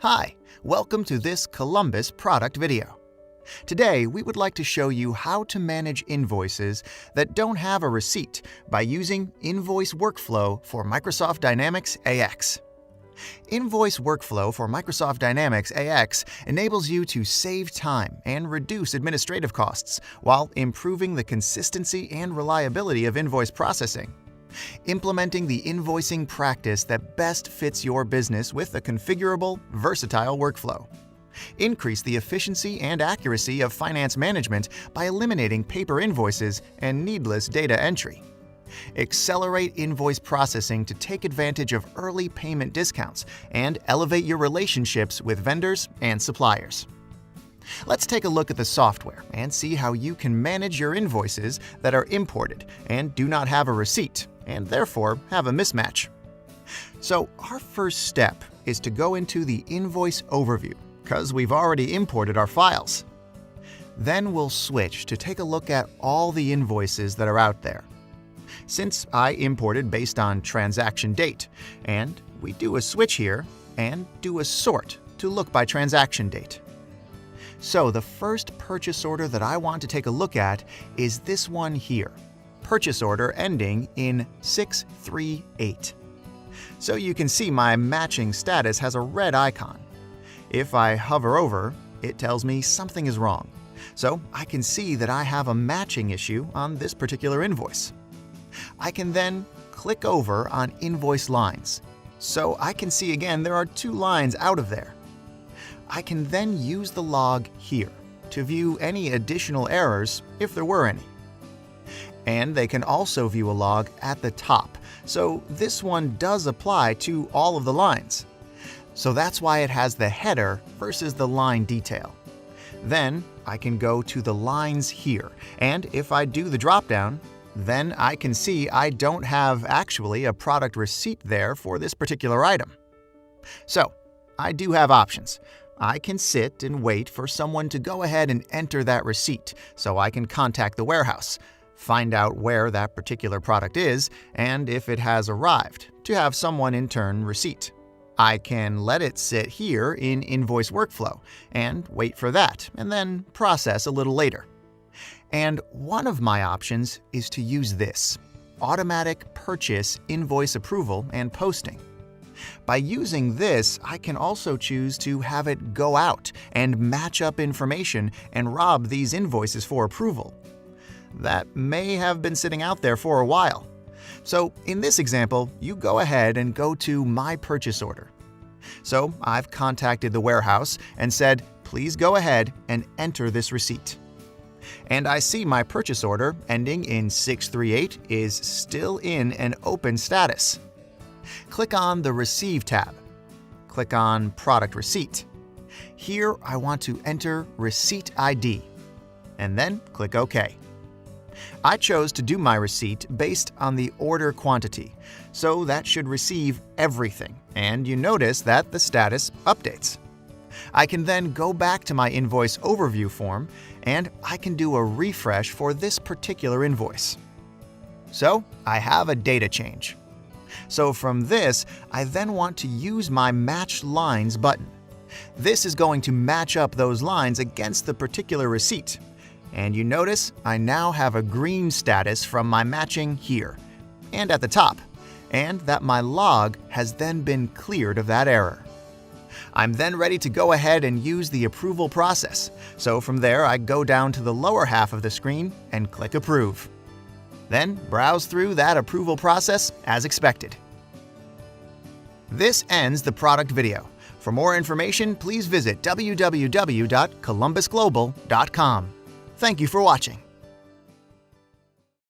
Hi, welcome to this Columbus product video. Today, we would like to show you how to manage invoices that don't have a receipt by using Invoice Workflow for Microsoft Dynamics AX. Invoice Workflow for Microsoft Dynamics AX enables you to save time and reduce administrative costs while improving the consistency and reliability of invoice processing. Implementing the invoicing practice that best fits your business with a configurable, versatile workflow. Increase the efficiency and accuracy of finance management by eliminating paper invoices and needless data entry. Accelerate invoice processing to take advantage of early payment discounts and elevate your relationships with vendors and suppliers. Let's take a look at the software and see how you can manage your invoices that are imported and do not have a receipt, and therefore have a mismatch. So our first step is to go into the Invoice Overview, because we've already imported our files. Then we'll switch to take a look at all the invoices that are out there. Since I imported based on transaction date, and we do a switch here and do a sort to look by transaction date. So the first purchase order that I want to take a look at is this one here, purchase order ending in 638. So you can see my matching status has a red icon. If I hover over, it tells me something is wrong. So I can see that I have a matching issue on this particular invoice. I can then click over on invoice lines. So I can see again there are 2 lines out of there. I can then use the log here to view any additional errors if there were any. And they can also view a log at the top, so this one does apply to all of the lines. So that's why it has the header versus the line detail. Then I can go to the lines here, and if I do the dropdown, then I can see I don't have actually a product receipt there for this particular item. So I do have options. I can sit and wait for someone to go ahead and enter that receipt so I can contact the warehouse, find out where that particular product is and if it has arrived, to have someone in turn receipt. I can let it sit here in Invoice Workflow and wait for that, and then process a little later. And one of my options is to use this, Automatic Purchase Invoice Approval and Posting. By using this, I can also choose to have it go out and match up information and rob these invoices for approval. That may have been sitting out there for a while. So in this example, you go ahead and go to My Purchase Order. So I've contacted the warehouse and said, please go ahead and enter this receipt. And I see my purchase order ending in 638 is still in an open status. Click on the Receive tab. Click on Product Receipt. Here I want to enter Receipt ID, and then click OK. I chose to do my receipt based on the order quantity, so that should receive everything, and you notice that the status updates. I can then go back to my Invoice Overview form, and I can do a refresh for this particular invoice. So I have a data change. So from this, I then want to use my Match Lines button. This is going to match up those lines against the particular receipt. And you notice I now have a green status from my matching here and at the top, and that my log has then been cleared of that error. I'm then ready to go ahead and use the approval process. So from there, I go down to the lower half of the screen and click Approve. Then browse through that approval process as expected. This ends the product video. For more information, please visit www.columbusglobal.com. Thank you for watching.